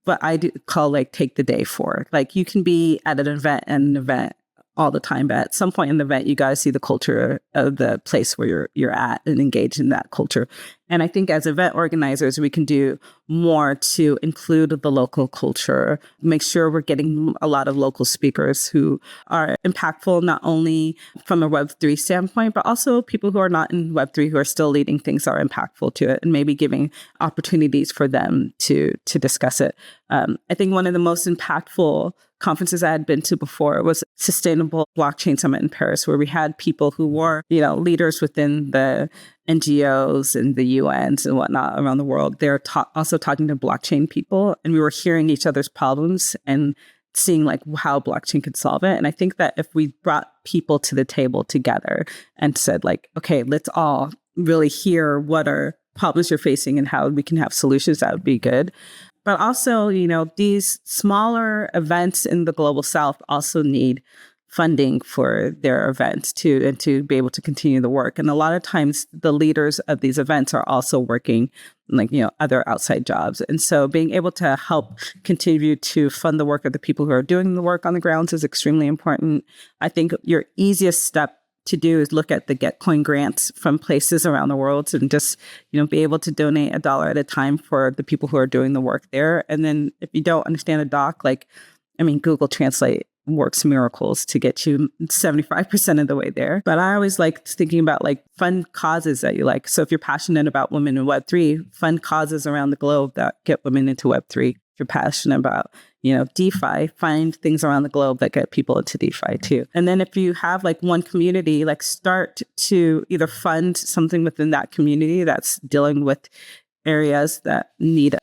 what I do call like take the day for. Like you can be at an event all the time, but at some point in the event, you got to see the culture of the place where you're at and engage in that culture. And I think as event organizers, we can do more to include the local culture, make sure we're getting a lot of local speakers who are impactful, not only from a Web3 standpoint, but also people who are not in Web3 who are still leading things that are impactful to it and maybe giving opportunities for them to discuss it. I think one of the most impactful conferences I had been to before was Sustainable Blockchain Summit in Paris, where we had people who were, leaders within the NGOs and the UNs and whatnot around the world. They're also talking to blockchain people, and we were hearing each other's problems and seeing like how blockchain could solve it. And I think that if we brought people to the table together and said like, okay, let's all really hear what are problems you're facing and how we can have solutions, that would be good. But also, these smaller events in the global south also need funding for their events and to be able to continue the work. And a lot of times the leaders of these events are also working like, other outside jobs. And so being able to help continue to fund the work of the people who are doing the work on the grounds is extremely important. I think your easiest step to do is look at the Getcoin grants from places around the world and just, be able to donate $1 at a time for the people who are doing the work there. And then if you don't understand a doc, Google Translate works miracles to get you 75% of the way there. But I always like thinking about fund causes that you like. So if you're passionate about women in Web3, fund causes around the globe that get women into Web3. If you're passionate about, DeFi, find things around the globe that get people into DeFi too. And then if you have one community, start to either fund something within that community that's dealing with areas that need,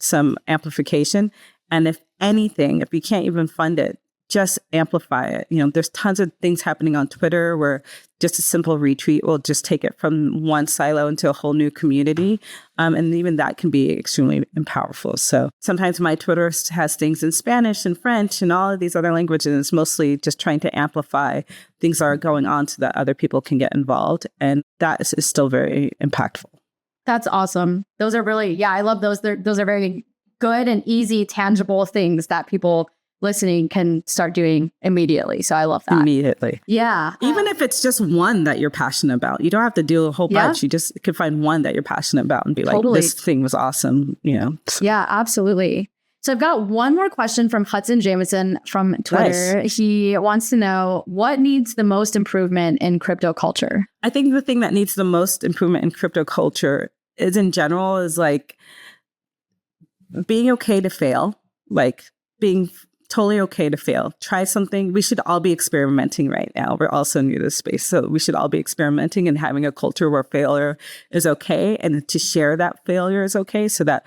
some amplification. And if anything, if you can't even fund it, just amplify it. There's tons of things happening on Twitter where just a simple retweet will just take it from one silo into a whole new community. And even that can be extremely powerful. So sometimes my Twitter has things in Spanish and French and all of these other languages. And it's mostly just trying to amplify things that are going on so that other people can get involved. And that is still very impactful. That's awesome. Those are really, I love those. Those are very good and easy, tangible things that people listening can start doing immediately. So I love that. Immediately. Yeah. Even if it's just one that you're passionate about, you don't have to do a whole bunch. You just could find one that you're passionate about and be like, this thing was awesome. Yeah, absolutely. So I've got one more question from Hudson Jameson from Twitter. Nice. He wants to know what needs the most improvement in crypto culture? I think the thing that needs the most improvement in crypto culture is in general is being okay to fail, being totally okay to fail. Try something. We should all be experimenting right now. We're also new to this space. So we should all be experimenting and having a culture where failure is okay, and to share that failure is okay, so that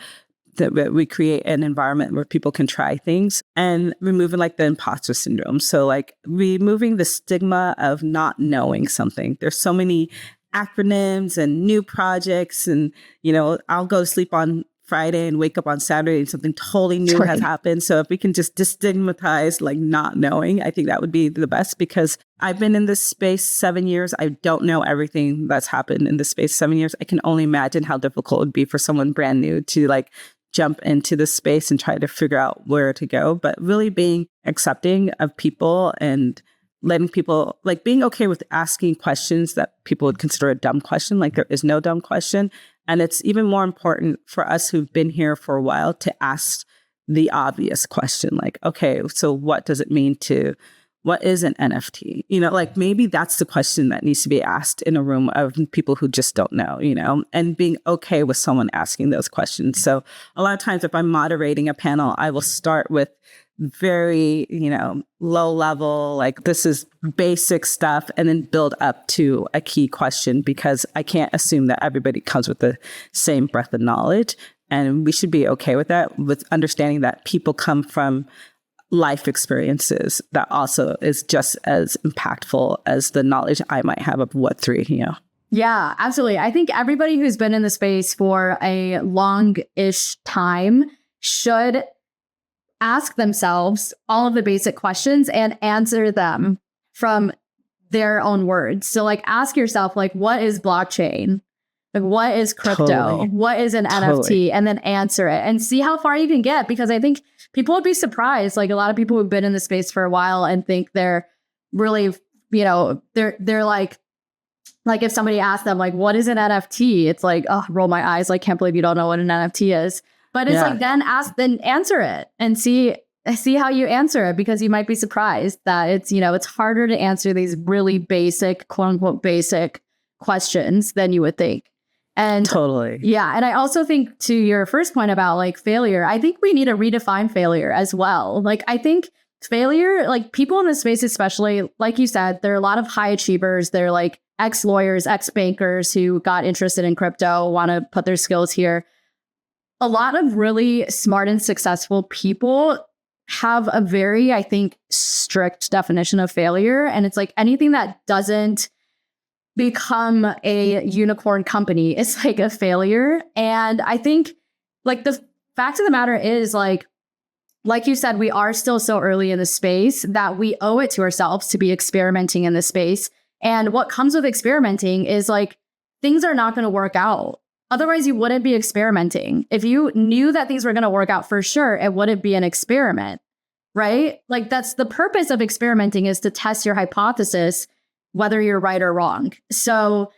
we create an environment where people can try things, and removing like the imposter syndrome. So like removing the stigma of not knowing something. There's so many acronyms and new projects, and, you know, I'll go to sleep on Friday and wake up on Saturday and something totally new has happened. So if we can just destigmatize like not knowing, I think that would be the best, because I've been in this space 7 years. I don't know everything that's happened in this space 7 years. I can only imagine how difficult it would be for someone brand new to like jump into this space and try to figure out where to go. But really being accepting of people and letting people, like being okay with asking questions that people would consider a dumb question. Like there is no dumb question. And it's even more important for us who've been here for a while to ask the obvious question, like, okay, so what does it mean what is an NFT? You know, like maybe that's the question that needs to be asked in a room of people who just don't know, you know, and being okay with someone asking those questions. So a lot of times if I'm moderating a panel, I will start with very, you know, low level, like this is basic stuff, and then build up to a key question, because I can't assume that everybody comes with the same breadth of knowledge. And we should be okay with that, with understanding that people come from life experiences that also is just as impactful as the knowledge I might have of Web3, you know? Yeah, absolutely. I think everybody who's been in the space for a long-ish time should ask themselves all of the basic questions and answer them from their own words. So like ask yourself, like, what is blockchain? Like, what is crypto? Totally. What is an NFT? And then answer it and see how far you can get. Because I think people would be surprised. Like a lot of people who've been in the space for a while and think they're really, you know, they're like if somebody asked them, like, what is an NFT? It's like, oh, roll my eyes. Like, can't believe you don't know what an NFT is. But it's like, then answer it and see how you answer it, because you might be surprised that it's, you know, it's harder to answer these really basic, quote unquote, basic questions than you would think. And totally. Yeah. And I also think, to your first point about like failure, I think we need to redefine failure as well. Like, I think failure, like people in this space, especially, like you said, there are a lot of high achievers. They're like ex-lawyers, ex-bankers who got interested in crypto, want to put their skills here. A lot of really smart and successful people have a very, I think, strict definition of failure. And it's like anything that doesn't become a unicorn company is like a failure. And I think like the fact of the matter is like you said, we are still so early in the space that we owe it to ourselves to be experimenting in this space. And what comes with experimenting is like things are not going to work out. Otherwise, you wouldn't be experimenting. If you knew that things were going to work out for sure, it wouldn't be an experiment, right? Like that's the purpose of experimenting, is to test your hypothesis, whether you're right or wrong. So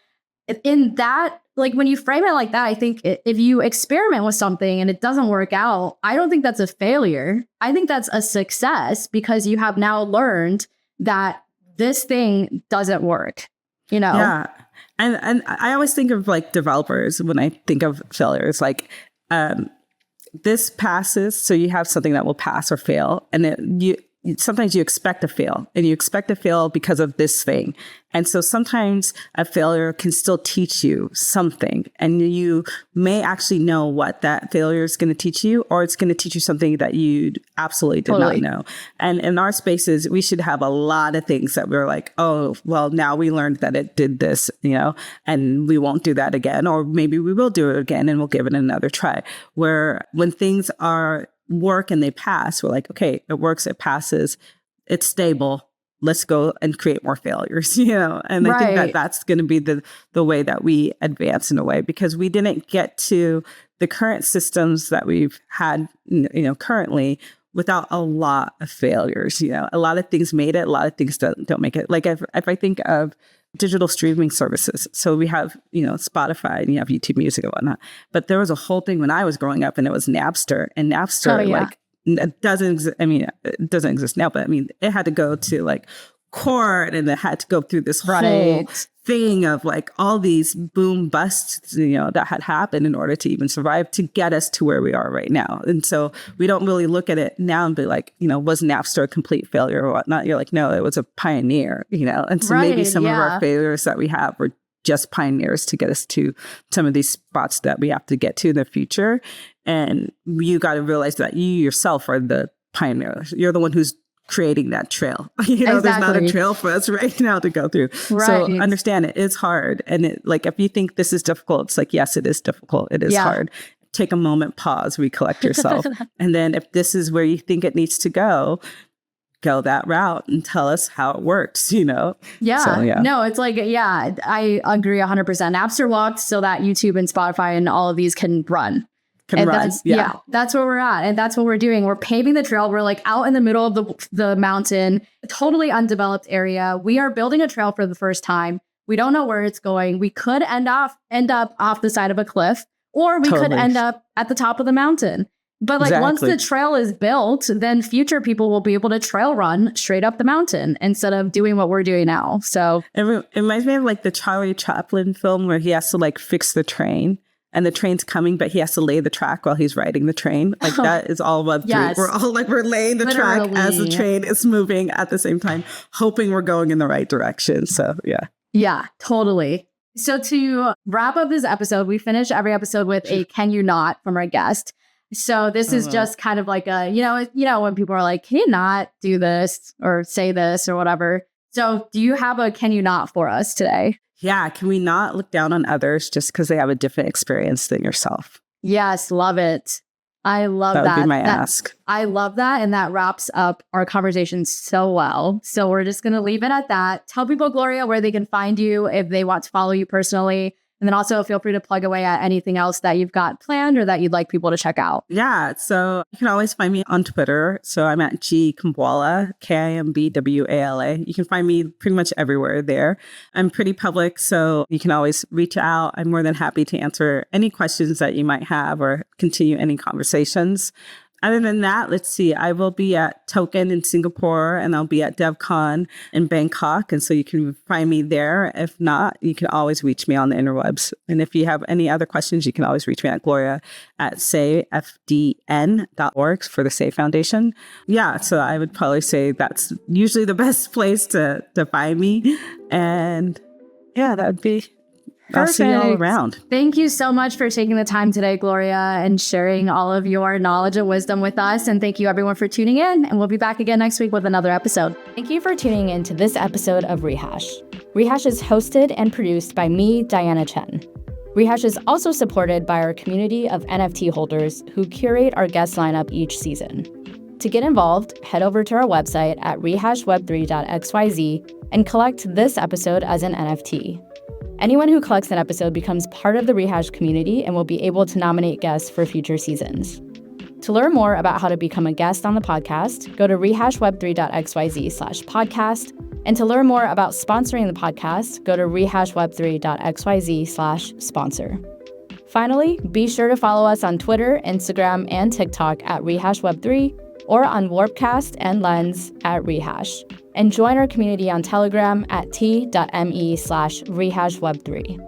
in that, like when you frame it like that, I think if you experiment with something and it doesn't work out, I don't think that's a failure. I think that's a success, because you have now learned that this thing doesn't work, you know? Yeah. And I always think of like developers when I think of failures, like this passes. So you have something that will pass or fail. And sometimes you expect to fail, and you expect to fail because of this thing. And so sometimes a failure can still teach you something, and you may actually know what that failure is going to teach you, or it's going to teach you something that you absolutely did not know. And in our spaces, we should have a lot of things that we're like, oh, well, now we learned that it did this, you know, and we won't do that again, or maybe we will do it again and we'll give it another try. Where when things work and they pass, we're like, okay, it works, it passes, it's stable, let's go and create more failures, you know? And I think that that's going to be the way that we advance in a way, because we didn't get to the current systems that we've had, you know, currently without a lot of failures. You know, a lot of things made it, a lot of things don't make it. Like if I think of digital streaming services. So we have, you know, Spotify, and you have YouTube Music and whatnot. But there was a whole thing when I was growing up, and it was Napster. And Napster, like, it doesn't exist now, but I mean, it had to go to like court, and it had to go through this whole Right. thing of like all these boom busts, that had happened in order to even survive to get us to where we are right now. And so we don't really look at it now and be like, was Napster a complete failure or whatnot? You're like, no, it was a pioneer, And so maybe some of our failures that we have were just pioneers to get us to some of these spots that we have to get to in the future. And you got to realize that you yourself are the pioneer. You're the one who's creating that trail. There's not a trail for us right now to go through. Right. So understand it is hard. And if you think this is difficult, it's like, yes, it is difficult. It is hard. Take a moment, pause, recollect yourself. And then if this is where you think it needs to go that route and tell us how it works, Yeah. So, no, it's like, I agree 100%. Napster walked so that YouTube and Spotify and all of these can run. That's where we're at. And that's what we're doing. We're paving the trail. We're like out in the middle of the mountain, totally undeveloped area. We are building a trail for the first time. We don't know where it's going. We could end up off the side of a cliff, or we could end up at the top of the mountain. But once the trail is built, then future people will be able to trail run straight up the mountain instead of doing what we're doing now. So it reminds me of the Charlie Chaplin film where he has to fix the train. And the train's coming, but he has to lay the track while he's riding the train. That is all Web3. Yes. We're all we're laying the track as the train is moving at the same time, hoping we're going in the right direction. So, yeah. Yeah, totally. So to wrap up this episode, we finish every episode with a can you not from our guest. So this is just kind of like a, when people are like, can you not do this or say this or whatever? So do you have a can you not for us today? Yeah. Can we not look down on others just because they have a different experience than yourself? Yes. Love it. I love that. That would be my ask. I love that. And that wraps up our conversation so well. So we're just going to leave it at that. Tell people, Gloria, where they can find you if they want to follow you personally. And then also feel free to plug away at anything else that you've got planned or that you'd like people to check out. Yeah. So you can always find me on Twitter. So I'm at Kimbwala, Kimbwala. You can find me pretty much everywhere there. I'm pretty public, so you can always reach out. I'm more than happy to answer any questions that you might have or continue any conversations. Other than that, let's see, I will be at Token in Singapore and I'll be at DevCon in Bangkok. And so you can find me there. If not, you can always reach me on the interwebs. And if you have any other questions, you can always reach me at Gloria at seifdn.org for the Sei Foundation. Yeah, so I would probably say that's usually the best place to find me. And yeah, that would be... I'll see you all around. Thank you so much for taking the time today, Gloria, and sharing all of your knowledge and wisdom with us. And thank you everyone for tuning in. And we'll be back again next week with another episode. Thank you for tuning in to this episode of Rehash. Rehash is hosted and produced by me, Diana Chen. Rehash is also supported by our community of NFT holders who curate our guest lineup each season. To get involved, head over to our website at rehashweb3.xyz and collect this episode as an NFT. Anyone who collects an episode becomes part of the Rehash community and will be able to nominate guests for future seasons. To learn more about how to become a guest on the podcast, go to rehashweb3.xyz/podcast. And to learn more about sponsoring the podcast, go to rehashweb3.xyz/sponsor. Finally, be sure to follow us on Twitter, Instagram, and TikTok at rehashweb3 or on Warpcast and Lens at Rehash. And join our community on Telegram at t.me/rehashweb3.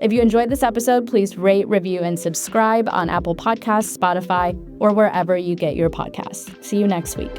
If you enjoyed this episode, please rate, review, and subscribe on Apple Podcasts, Spotify, or wherever you get your podcasts. See you next week.